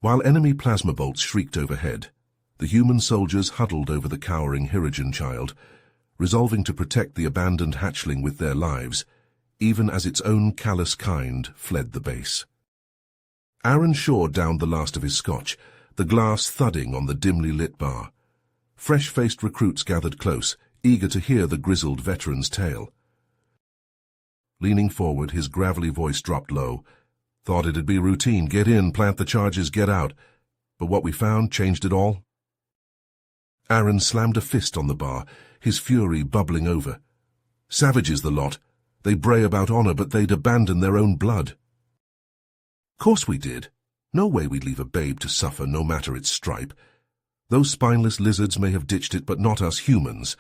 While enemy plasma bolts shrieked overhead, the human soldiers huddled over the cowering Hirogen child, resolving to protect the abandoned hatchling with their lives, even as its own callous kind fled the base. Aaron Shaw downed the last of his scotch, the glass thudding on the dimly lit bar. Fresh-faced recruits gathered close, eager to hear the grizzled veteran's tale. Leaning forward, his gravelly voice dropped low. Thought it'd be routine, get in, plant the charges, get out. But what we found changed it all. Aaron slammed a fist on the bar, his fury bubbling over. Savages the lot. They bray about honor, but they'd abandon their own blood. Course we did. No way we'd leave a babe to suffer, no matter its stripe. Those spineless lizards may have ditched it, but not us humans.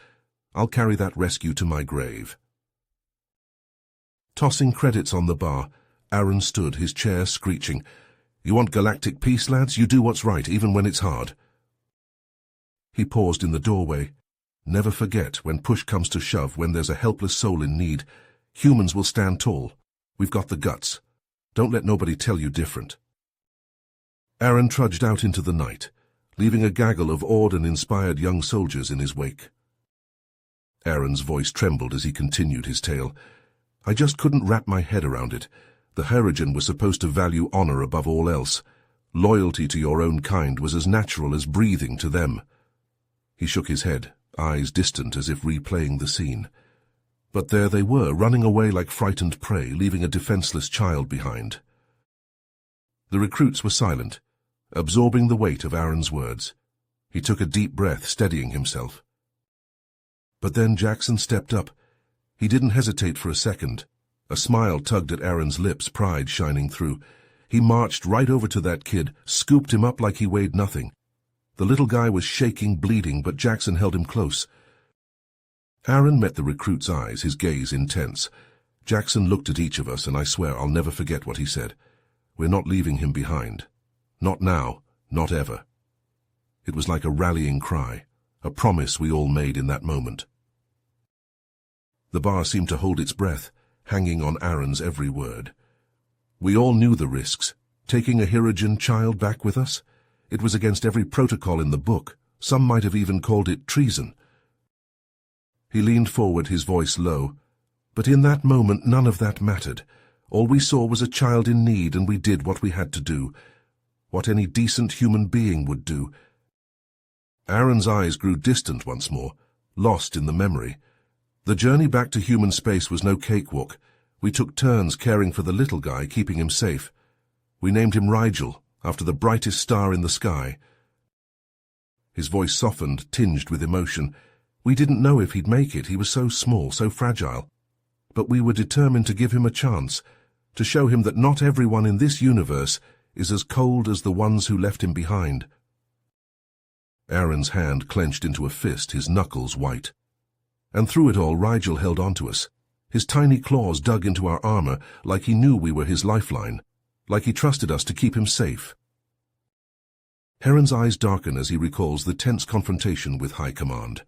I'll carry that rescue to my grave. Tossing credits on the bar, Aaron stood, his chair screeching. You want galactic peace, lads? You do what's right, even when it's hard. He paused in the doorway. Never forget, when push comes to shove, when there's a helpless soul in need, humans will stand tall. We've got the guts. Don't let nobody tell you different. Aaron trudged out into the night, leaving a gaggle of awed and inspired young soldiers in his wake. Aaron's voice trembled as he continued his tale. I just couldn't wrap my head around it. The Hirogen was supposed to value honor above all else. Loyalty to your own kind was as natural as breathing to them. He shook his head, eyes distant as if replaying the scene. But there they were, running away like frightened prey, leaving a defenseless child behind. The recruits were silent, absorbing the weight of Aaron's words. He took a deep breath, steadying himself. But then Jackson stepped up. He didn't hesitate for a second. A smile tugged at Aaron's lips, pride shining through. He marched right over to that kid, scooped him up like he weighed nothing. The little guy was shaking, bleeding, but Jackson held him close. Aaron met the recruit's eyes, his gaze intense. Jackson looked at each of us, and I swear I'll never forget what he said. We're not leaving him behind. Not now, not ever. It was like a rallying cry, a promise we all made in that moment. The bar seemed to hold its breath, hanging on Aaron's every word. We all knew the risks. Taking a Hirogen child back with us? It was against every protocol in the book. Some might have even called it treason. He leaned forward, his voice low. But in that moment, none of that mattered. All we saw was a child in need, and we did what we had to do. What any decent human being would do. Aaron's eyes grew distant once more, lost in the memory. The journey back to human space was no cakewalk. We took turns caring for the little guy, keeping him safe. We named him Rigel, after the brightest star in the sky. His voice softened, tinged with emotion. We didn't know if he'd make it. He was so small, so fragile. But we were determined to give him a chance, to show him that not everyone in this universe is as cold as the ones who left him behind. Aaron's hand clenched into a fist, his knuckles white. And through it all, Rigel held on to us. His tiny claws dug into our armor like he knew we were his lifeline, like he trusted us to keep him safe. Heron's eyes darken as he recalls the tense confrontation with High Command.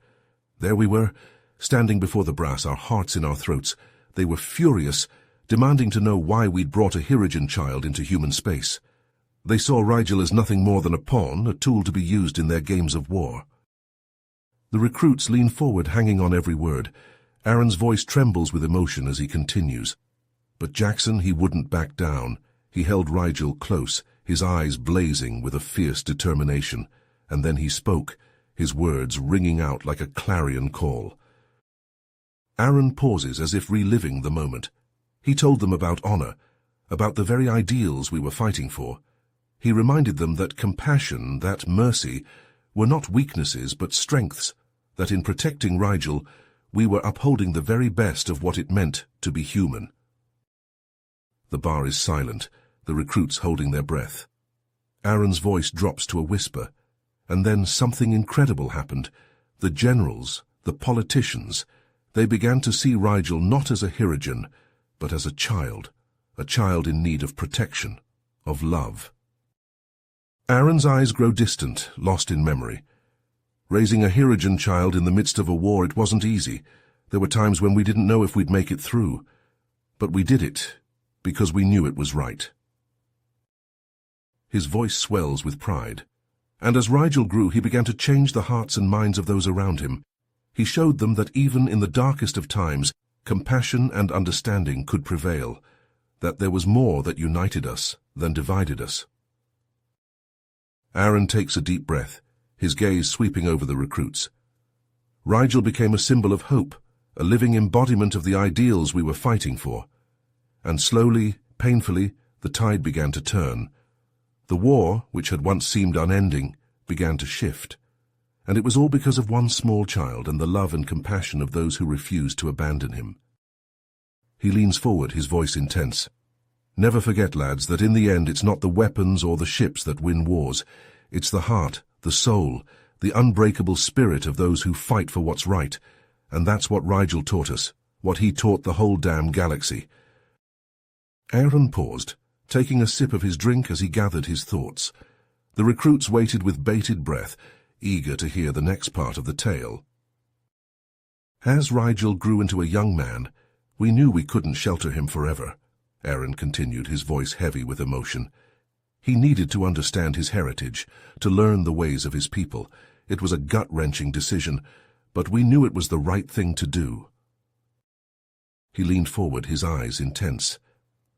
There we were, standing before the brass, our hearts in our throats. They were furious, demanding to know why we'd brought a Hirogen child into human space. They saw Rigel as nothing more than a pawn, a tool to be used in their games of war. The recruits lean forward, hanging on every word. Aaron's voice trembles with emotion as he continues. But Jackson, he wouldn't back down. He held Rigel close, his eyes blazing with a fierce determination. And then he spoke, his words ringing out like a clarion call. Aaron pauses as if reliving the moment. He told them about honor, about the very ideals we were fighting for. He reminded them that compassion, that mercy, were not weaknesses but strengths, that in protecting Rigel, we were upholding the very best of what it meant to be human. The bar is silent, the recruits holding their breath. Aaron's voice drops to a whisper, and then something incredible happened. The generals, the politicians, they began to see Rigel not as a Hirogen, but as a child in need of protection, of love. Aaron's eyes grow distant, lost in memory. Raising a Hirogen child in the midst of a war, it wasn't easy. There were times when we didn't know if we'd make it through. But we did it, because we knew it was right. His voice swells with pride. And as Rigel grew, he began to change the hearts and minds of those around him. He showed them that even in the darkest of times, compassion and understanding could prevail, that there was more that united us than divided us. Aaron takes a deep breath, his gaze sweeping over the recruits. Rigel became a symbol of hope, a living embodiment of the ideals we were fighting for. And slowly, painfully, the tide began to turn. The war, which had once seemed unending, began to shift. And it was all because of one small child and the love and compassion of those who refused to abandon him. He leans forward, his voice intense. Never forget, lads, that in the end it's not the weapons or the ships that win wars. It's the heart, the soul, the unbreakable spirit of those who fight for what's right. And that's what Rigel taught us, what he taught the whole damn galaxy. Aaron paused, taking a sip of his drink as he gathered his thoughts. The recruits waited with bated breath, eager to hear the next part of the tale. As Rigel grew into a young man, we knew we couldn't shelter him forever, Aaron continued, his voice heavy with emotion. He needed to understand his heritage, to learn the ways of his people. It was a gut-wrenching decision, but we knew it was the right thing to do. He leaned forward, his eyes intense.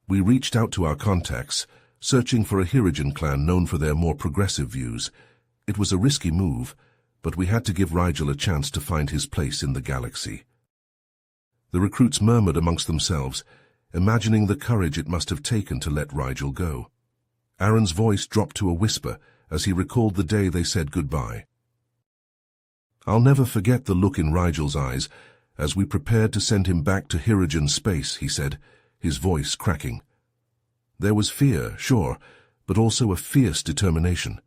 We reached out to our contacts, searching for a Hirogen clan known for their more progressive views. It was a risky move, but we had to give Rigel a chance to find his place in the galaxy. The recruits murmured amongst themselves, imagining the courage it must have taken to let Rigel go. Aaron's voice dropped to a whisper as he recalled the day they said goodbye. I'll never forget the look in Rigel's eyes as we prepared to send him back to Hirogen space, he said, his voice cracking. There was fear, sure, but also a fierce determination.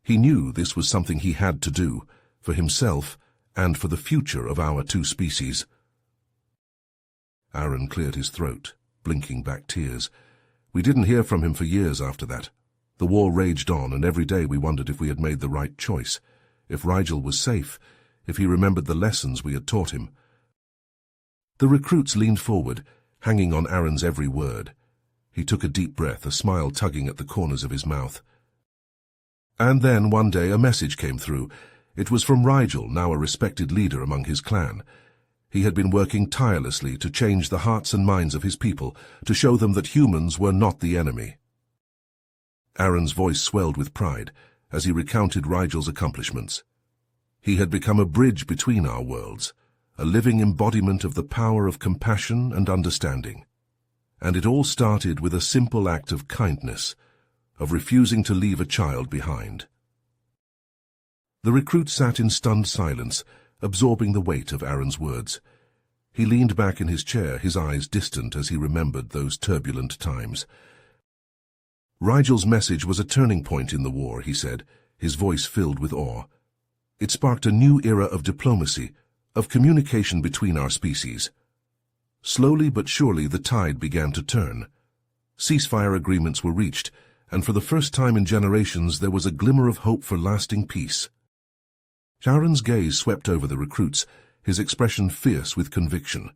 He knew this was something he had to do, for himself and for the future of our two species. Aaron cleared his throat, blinking back tears. We didn't hear from him for years after that. The war raged on, and every day we wondered if we had made the right choice, if Rigel was safe, if he remembered the lessons we had taught him. The recruits leaned forward, hanging on Aaron's every word. He took a deep breath, a smile tugging at the corners of his mouth. And then, one day, a message came through. It was from Rigel, now a respected leader among his clan. He had been working tirelessly to change the hearts and minds of his people, to show them that humans were not the enemy. Aaron's voice swelled with pride as he recounted Rigel's accomplishments. He had become a bridge between our worlds, a living embodiment of the power of compassion and understanding. And it all started with a simple act of kindness, of refusing to leave a child behind. The recruit sat in stunned silence, absorbing the weight of Aaron's words. He leaned back in his chair, his eyes distant as he remembered those turbulent times. Rigel's message was a turning point in the war, he said, his voice filled with awe. It sparked a new era of diplomacy, of communication between our species. Slowly but surely the tide began to turn. Ceasefire agreements were reached, and for the first time in generations there was a glimmer of hope for lasting peace. Aaron's gaze swept over the recruits, his expression fierce with conviction.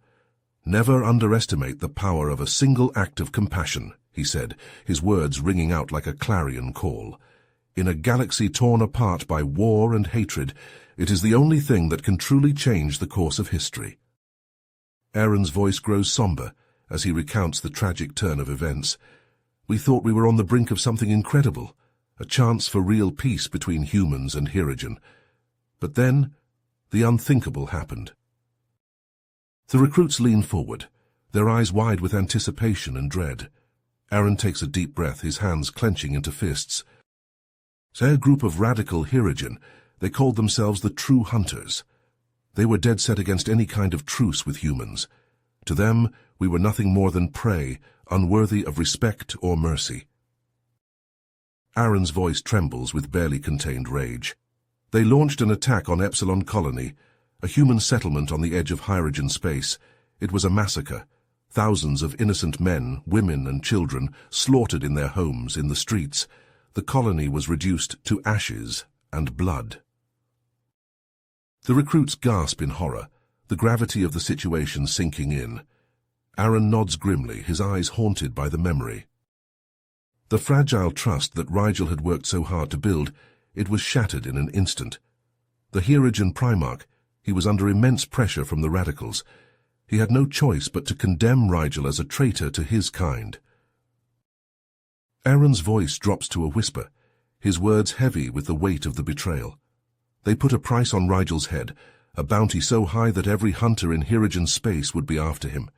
Never underestimate the power of a single act of compassion, he said, his words ringing out like a clarion call. In a galaxy torn apart by war and hatred, it is the only thing that can truly change the course of history. Aaron's voice grows somber as he recounts the tragic turn of events. We thought we were on the brink of something incredible, a chance for real peace between humans and Hirogen. But then, the unthinkable happened. The recruits lean forward, their eyes wide with anticipation and dread. Aaron takes a deep breath, his hands clenching into fists. They're a group of radical Hirogen. They called themselves the True Hunters. They were dead set against any kind of truce with humans. To them, we were nothing more than prey, unworthy of respect or mercy. Aaron's voice trembles with barely contained rage. They launched an attack on Epsilon Colony, a human settlement on the edge of Hirogen space. It was a massacre. Thousands of innocent men, women and children slaughtered in their homes, in the streets. The colony was reduced to ashes and blood. The recruits gasp in horror, the gravity of the situation sinking in. Aaron nods grimly, his eyes haunted by the memory. The fragile trust that Rigel had worked so hard to build, it was shattered in an instant. The Herogen Primarch, he was under immense pressure from the radicals. He had no choice but to condemn Rigel as a traitor to his kind. Aaron's voice drops to a whisper, his words heavy with the weight of the betrayal. They put a price on Rigel's head, a bounty so high that every hunter in Herogen space would be after him.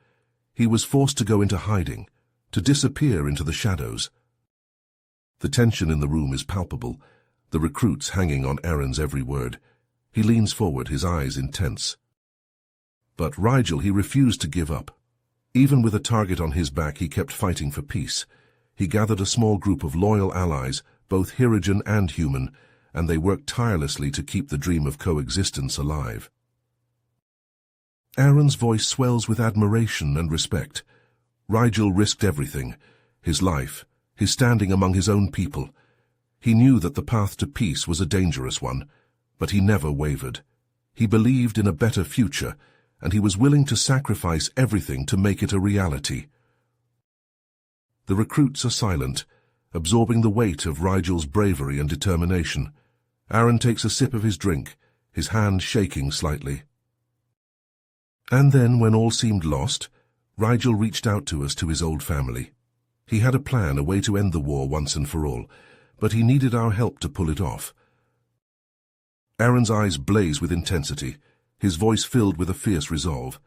He was forced to go into hiding, to disappear into the shadows. The tension in the room is palpable, the recruits hanging on Aaron's every word. He leans forward, his eyes intense. But Rigel, he refused to give up. Even with a target on his back, he kept fighting for peace. He gathered a small group of loyal allies, both Herogen and human, and they worked tirelessly to keep the dream of coexistence alive. Aaron's voice swells with admiration and respect. Rigel risked everything, his life, his standing among his own people. He knew that the path to peace was a dangerous one, but he never wavered. He believed in a better future, and he was willing to sacrifice everything to make it a reality. The recruits are silent, absorbing the weight of Rigel's bravery and determination. Aaron takes a sip of his drink, his hand shaking slightly. And then, when all seemed lost, Rigel reached out to us, to his old family. He had a plan, a way to end the war once and for all, but he needed our help to pull it off. Aaron's eyes blaze with intensity, his voice filled with a fierce resolve.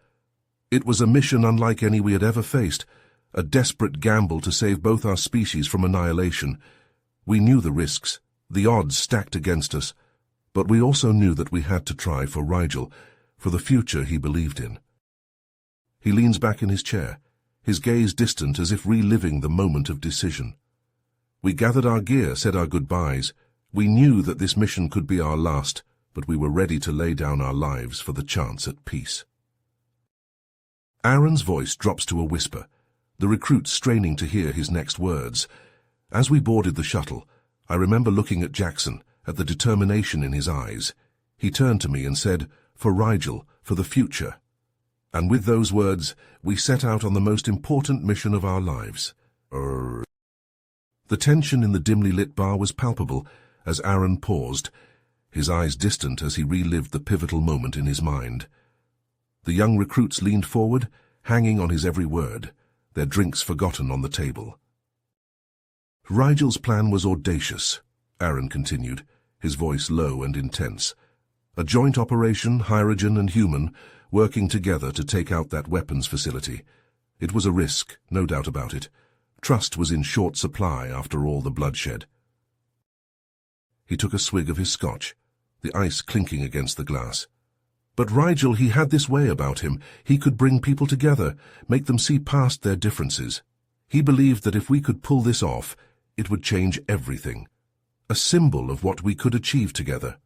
It was a mission unlike any we had ever faced, a desperate gamble to save both our species from annihilation. We knew the risks, the odds stacked against us, but we also knew that we had to try for Rigel, for the future he believed in. He leans back in his chair, his gaze distant as if reliving the moment of decision. We gathered our gear, said our goodbyes. We knew that this mission could be our last, but we were ready to lay down our lives for the chance at peace. Aaron's voice drops to a whisper, the recruits straining to hear his next words. As we boarded the shuttle, I remember looking at Jackson, at the determination in his eyes. He turned to me and said, "For Rigel, for the future." And with those words, we set out on the most important mission of our lives. The tension in the dimly lit bar was palpable as Aaron paused, his eyes distant as he relived the pivotal moment in his mind. The young recruits leaned forward, hanging on his every word, their drinks forgotten on the table. Rigel's plan was audacious, Aaron continued, his voice low and intense. A joint operation, Herogen and human, working together to take out that weapons facility. It was a risk, no doubt about it. Trust was in short supply after all the bloodshed. He took a swig of his scotch, the ice clinking against the glass. But Rigel, he had this way about him. He could bring people together, make them see past their differences. He believed that if we could pull this off, it would change everything. A symbol of what we could achieve together.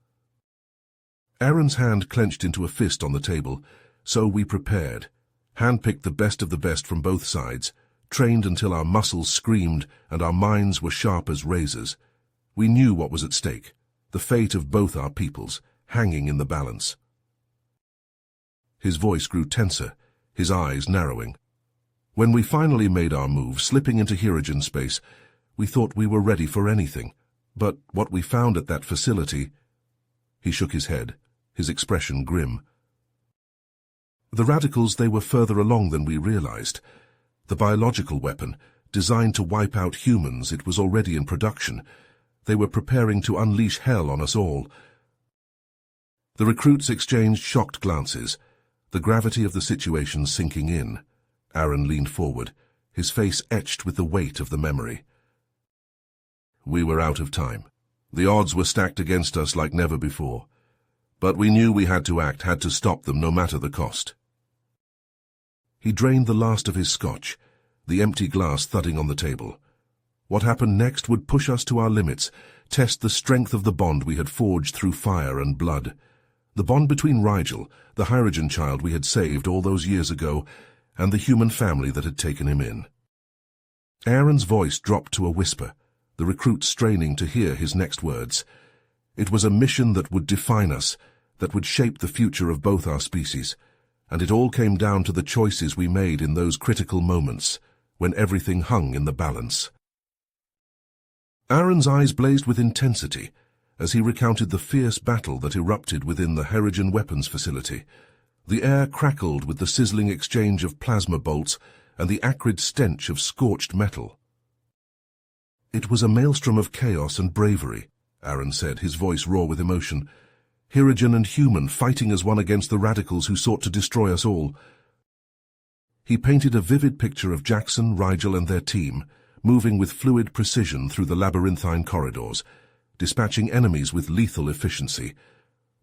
Aaron's hand clenched into a fist on the table, so we prepared, handpicked the best of the best from both sides, trained until our muscles screamed and our minds were sharp as razors. We knew what was at stake, the fate of both our peoples, hanging in the balance. His voice grew tenser, his eyes narrowing. When we finally made our move, slipping into Herogen space, we thought we were ready for anything. But what we found at that facility... He shook his head, his expression grim. The radicals, they were further along than we realized. The biological weapon, designed to wipe out humans, it was already in production. They were preparing to unleash hell on us all. The recruits exchanged shocked glances, the gravity of the situation sinking in. Aaron leaned forward, his face etched with the weight of the memory. We were out of time. The odds were stacked against us like never before. But we knew we had to act, had to stop them, no matter the cost. He drained the last of his scotch, the empty glass thudding on the table. What happened next would push us to our limits, test the strength of the bond we had forged through fire and blood. The bond between Rigel, the Herogen child we had saved all those years ago, and the human family that had taken him in. Aaron's voice dropped to a whisper, the recruit straining to hear his next words. It was a mission that would define us, that would shape the future of both our species, and it all came down to the choices we made in those critical moments, when everything hung in the balance. Aaron's eyes blazed with intensity as he recounted the fierce battle that erupted within the Herigen weapons facility. The air crackled with the sizzling exchange of plasma bolts and the acrid stench of scorched metal. "It was a maelstrom of chaos and bravery," Aaron said, his voice raw with emotion. "Herigen and human fighting as one against the radicals who sought to destroy us all." He painted a vivid picture of Jackson, Rigel and their team, moving with fluid precision through the labyrinthine corridors, dispatching enemies with lethal efficiency.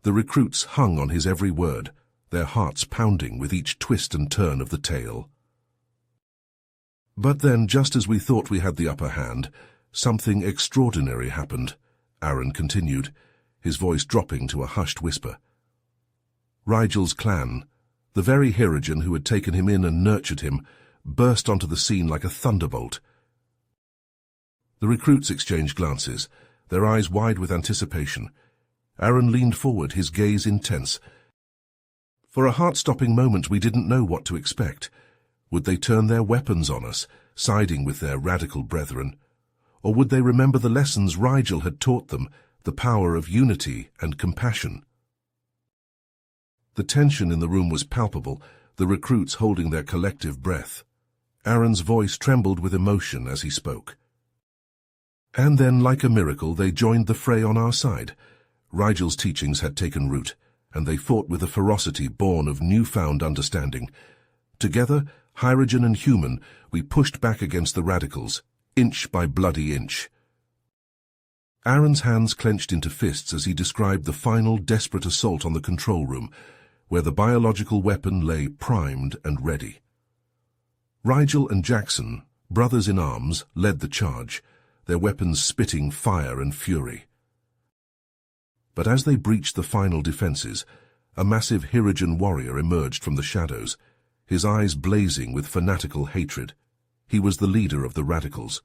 The recruits hung on his every word, their hearts pounding with each twist and turn of the tale. "But then, just as we thought we had the upper hand, something extraordinary happened," Aaron continued, his voice dropping to a hushed whisper. Rigel's clan, the very Herigen who had taken him in and nurtured him, burst onto the scene like a thunderbolt. The recruits exchanged glances, their eyes wide with anticipation. Aaron leaned forward, his gaze intense. For a heart-stopping moment we didn't know what to expect. Would they turn their weapons on us, siding with their radical brethren? Or would they remember the lessons Rigel had taught them, the power of unity and compassion? The tension in the room was palpable, the recruits holding their collective breath. Aaron's voice trembled with emotion as he spoke. And then, like a miracle, they joined the fray on our side. Rigel's teachings had taken root, and they fought with a ferocity born of newfound understanding. Together, Herigen and human, we pushed back against the radicals, inch by bloody inch. Aaron's hands clenched into fists as he described the final desperate assault on the control room, where the biological weapon lay primed and ready. Rigel and Jackson, brothers in arms, led the charge, their weapons spitting fire and fury. But as they breached the final defenses, a massive Herigen warrior emerged from the shadows, his eyes blazing with fanatical hatred. He was the leader of the radicals,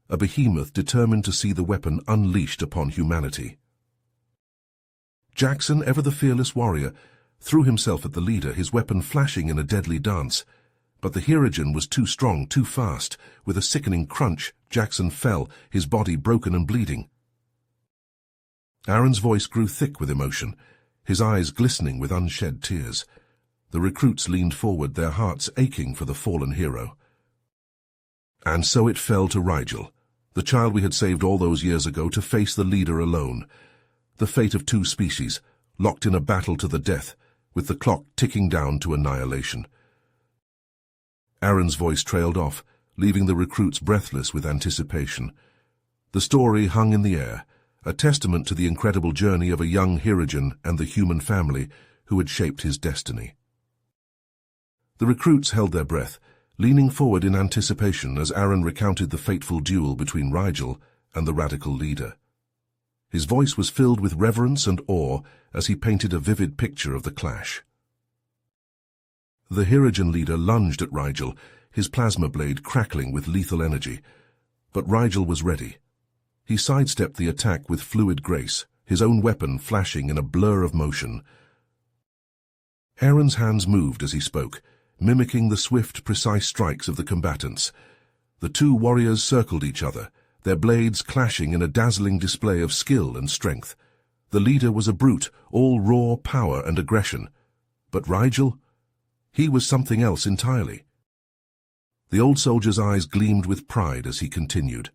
a behemoth determined to see the weapon unleashed upon humanity. Jackson, ever the fearless warrior, threw himself at the leader, his weapon flashing in a deadly dance. But the Herigen was too strong, too fast. With a sickening crunch, Jackson fell, his body broken and bleeding. Aaron's voice grew thick with emotion, his eyes glistening with unshed tears. The recruits leaned forward, their hearts aching for the fallen hero. And so it fell to Rigel, the child we had saved all those years ago, to face the leader alone. The fate of two species, locked in a battle to the death, with the clock ticking down to annihilation. Aaron's voice trailed off, leaving the recruits breathless with anticipation. The story hung in the air, a testament to the incredible journey of a young Herigen and the human family who had shaped his destiny. The recruits held their breath, leaning forward in anticipation as Aaron recounted the fateful duel between Rigel and the radical leader. His voice was filled with reverence and awe as he painted a vivid picture of the clash. The Herigen leader lunged at Rigel, his plasma blade crackling with lethal energy. But Rigel was ready. He sidestepped the attack with fluid grace, his own weapon flashing in a blur of motion. Aaron's hands moved as he spoke, mimicking the swift, precise strikes of the combatants. The two warriors circled each other, their blades clashing in a dazzling display of skill and strength. The leader was a brute, all raw power and aggression. But Rigel? He was something else entirely. The old soldier's eyes gleamed with pride as he continued.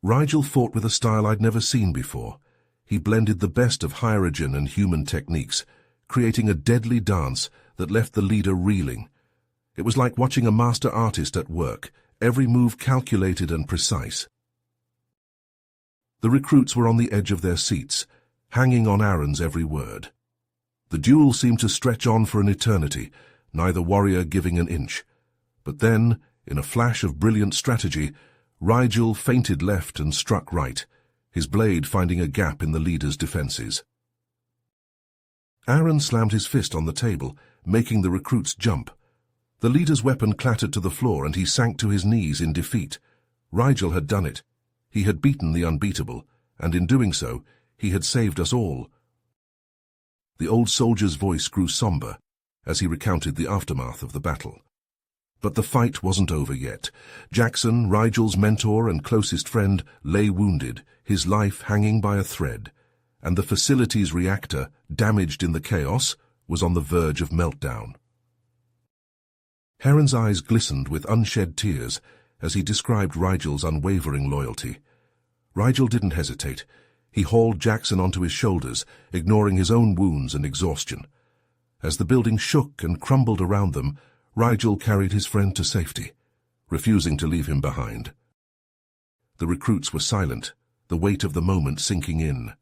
Rigel fought with a style I'd never seen before. He blended the best of Herigen and human techniques, creating a deadly dance that left the leader reeling. It was like watching a master artist at work, every move calculated and precise. The recruits were on the edge of their seats, hanging on Aaron's every word. The duel seemed to stretch on for an eternity, neither warrior giving an inch. But then, in a flash of brilliant strategy, Rigel feinted left and struck right, his blade finding a gap in the leader's defenses. Aaron slammed his fist on the table, making the recruits jump. The leader's weapon clattered to the floor and he sank to his knees in defeat. Rigel had done it. He had beaten the unbeatable, and in doing so, he had saved us all. The old soldier's voice grew somber as he recounted the aftermath of the battle. But the fight wasn't over yet. Jackson, Rigel's mentor and closest friend, lay wounded, his life hanging by a thread, and the facility's reactor, damaged in the chaos, was on the verge of meltdown. Heron's eyes glistened with unshed tears as he described Rigel's unwavering loyalty. Rigel didn't hesitate. He hauled Jackson onto his shoulders, ignoring his own wounds and exhaustion. As the building shook and crumbled around them, Rigel carried his friend to safety, refusing to leave him behind. The recruits were silent, the weight of the moment sinking in.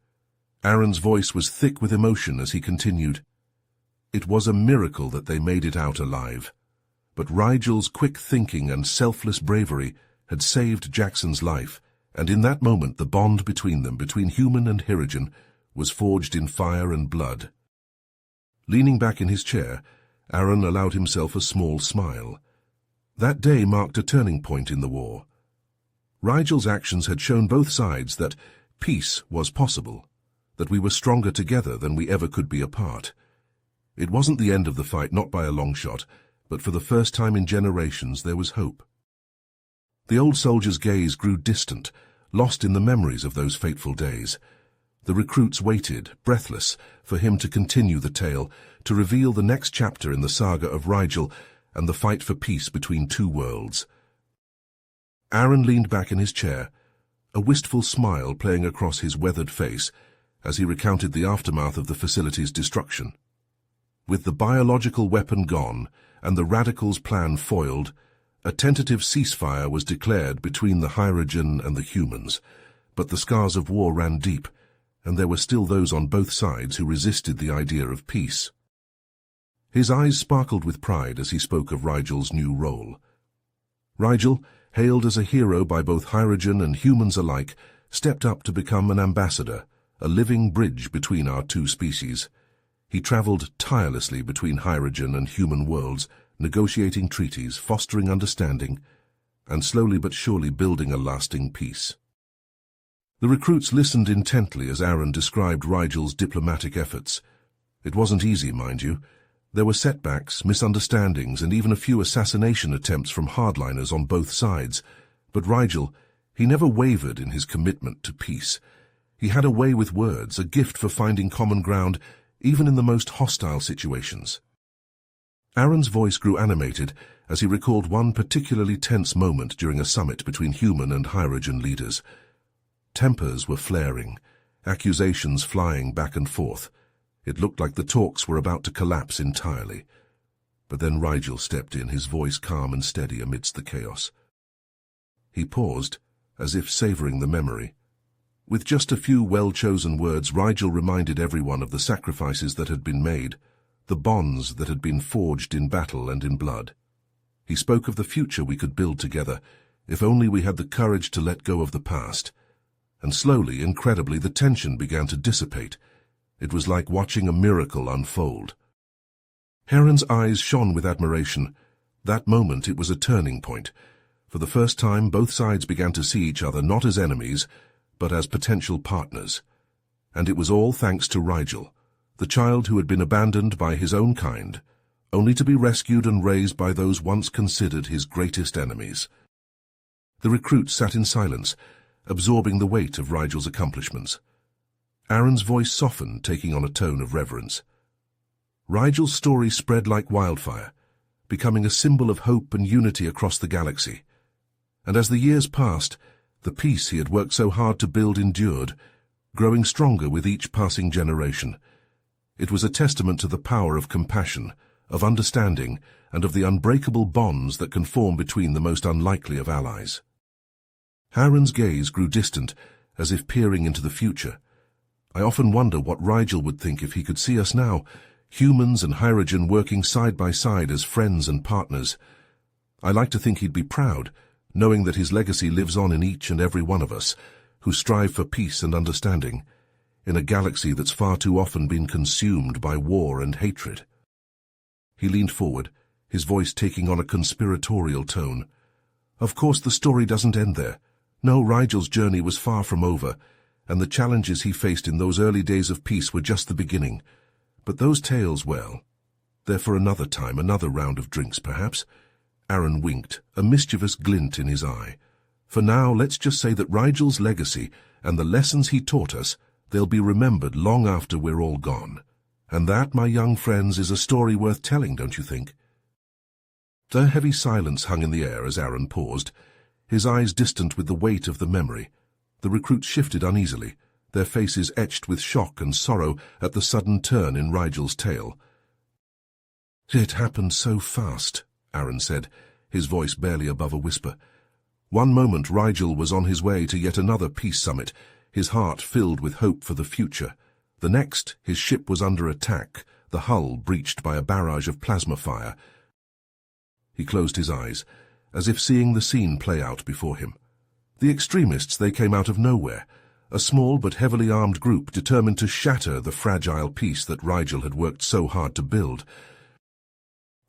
Aaron's voice was thick with emotion as he continued. It was a miracle that they made it out alive. But Rigel's quick thinking and selfless bravery had saved Jackson's life, and in that moment the bond between them, between human and Hirogen, was forged in fire and blood. Leaning back in his chair, Aaron allowed himself a small smile. That day marked a turning point in the war. Rigel's actions had shown both sides that peace was possible, that we were stronger together than we ever could be apart. It wasn't the end of the fight, not by a long shot, but for the first time in generations there was hope. The old soldier's gaze grew distant, lost in the memories of those fateful days. The recruits waited, breathless, for him to continue the tale, to reveal the next chapter in the saga of Rigel and the fight for peace between two worlds. Aaron leaned back in his chair, a wistful smile playing across his weathered face as he recounted the aftermath of the facility's destruction. With the biological weapon gone and the Radicals' plan foiled, a tentative ceasefire was declared between the Hirogen and the humans, but the scars of war ran deep, and there were still those on both sides who resisted the idea of peace. His eyes sparkled with pride as he spoke of Rigel's new role. Rigel, hailed as a hero by both Hirogen and humans alike, stepped up to become an ambassador, a living bridge between our two species. He traveled tirelessly between Hirogen and human worlds, negotiating treaties, fostering understanding, and slowly but surely building a lasting peace. The recruits listened intently as Aaron described Rigel's diplomatic efforts. It wasn't easy, mind you. There were setbacks, misunderstandings, and even a few assassination attempts from hardliners on both sides. But Rigel, he never wavered in his commitment to peace. He had a way with words, a gift for finding common ground, even in the most hostile situations. Aaron's voice grew animated as he recalled one particularly tense moment during a summit between human and Hirogen leaders. Tempers were flaring, accusations flying back and forth. It looked like the talks were about to collapse entirely. But then Rigel stepped in, his voice calm and steady amidst the chaos. He paused, as if savoring the memory. With just a few well-chosen words, Rigel reminded everyone of the sacrifices that had been made, the bonds that had been forged in battle and in blood. He spoke of the future we could build together, if only we had the courage to let go of the past. And slowly, incredibly, the tension began to dissipate. It was like watching a miracle unfold. Heron's eyes shone with admiration. That moment, it was a turning point. For the first time, both sides began to see each other not as enemies, but as potential partners. And it was all thanks to Rigel, the child who had been abandoned by his own kind, only to be rescued and raised by those once considered his greatest enemies. The recruits sat in silence, absorbing the weight of Rigel's accomplishments. Aaron's voice softened, taking on a tone of reverence. Rigel's story spread like wildfire, becoming a symbol of hope and unity across the galaxy. And as the years passed, the peace he had worked so hard to build endured, growing stronger with each passing generation. It was a testament to the power of compassion, of understanding, and of the unbreakable bonds that can form between the most unlikely of allies. Aaron's gaze grew distant, as if peering into the future. I often wonder what Rigel would think if he could see us now, humans and Hirogen working side by side as friends and partners. I like to think he'd be proud, knowing that his legacy lives on in each and every one of us, who strive for peace and understanding, in a galaxy that's far too often been consumed by war and hatred. He leaned forward, his voice taking on a conspiratorial tone. Of course the story doesn't end there. No, Rigel's journey was far from over, and the challenges he faced in those early days of peace were just the beginning. But those tales, well, they're for another time, another round of drinks perhaps. Aaron winked, a mischievous glint in his eye. For now, let's just say that Rigel's legacy and the lessons he taught us, they'll be remembered long after we're all gone. And that, my young friends, is a story worth telling, don't you think? A heavy silence hung in the air as Aaron paused, his eyes distant with the weight of the memory. The recruits shifted uneasily, their faces etched with shock and sorrow at the sudden turn in Rigel's tale. "It happened so fast," Aaron said, his voice barely above a whisper. One moment Rigel was on his way to yet another peace summit, his heart filled with hope for the future. The next, his ship was under attack, the hull breached by a barrage of plasma fire. He closed his eyes, as if seeing the scene play out before him. The extremists, they came out of nowhere, a small but heavily armed group determined to shatter the fragile peace that Rigel had worked so hard to build.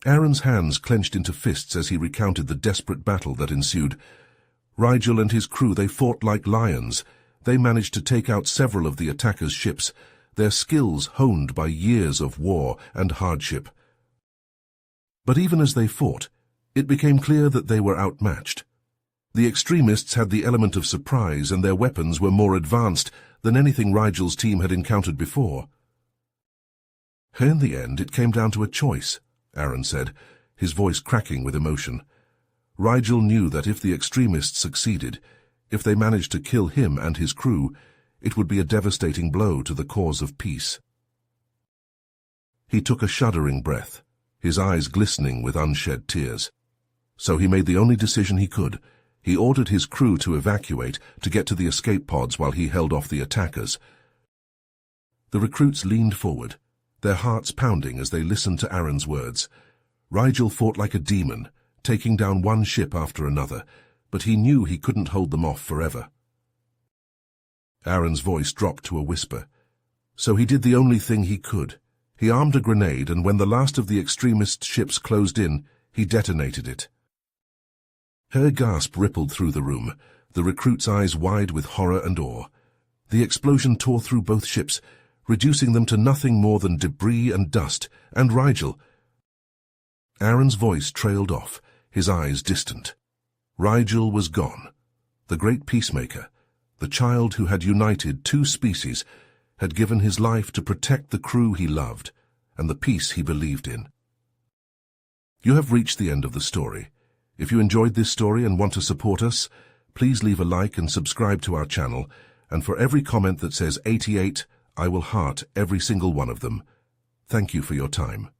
Aaron's hands clenched into fists as he recounted the desperate battle that ensued. Rigel and his crew, they fought like lions. They managed to take out several of the attackers' ships, their skills honed by years of war and hardship. But even as they fought, it became clear that they were outmatched. The extremists had the element of surprise, and their weapons were more advanced than anything Rigel's team had encountered before. In the end, it came down to a choice, Aaron said, his voice cracking with emotion. Rigel knew that if the extremists succeeded, if they managed to kill him and his crew, it would be a devastating blow to the cause of peace. He took a shuddering breath, his eyes glistening with unshed tears. So he made the only decision he could. He ordered his crew to evacuate, to get to the escape pods while he held off the attackers. The recruits leaned forward, their hearts pounding as they listened to Aaron's words. Rigel fought like a demon, taking down one ship after another, but he knew he couldn't hold them off forever. Aaron's voice dropped to a whisper. So he did the only thing he could. He armed a grenade, and when the last of the extremist ships closed in, he detonated it. Her gasp rippled through the room, the recruits' eyes wide with horror and awe. The explosion tore through both ships, reducing them to nothing more than debris and dust, and Rigel. Aaron's voice trailed off, his eyes distant. Rigel was gone. The great peacemaker, the child who had united two species, had given his life to protect the crew he loved and the peace he believed in. You have reached the end of the story. If you enjoyed this story and want to support us, please leave a like and subscribe to our channel, and for every comment that says 88, I will heart every single one of them. Thank you for your time.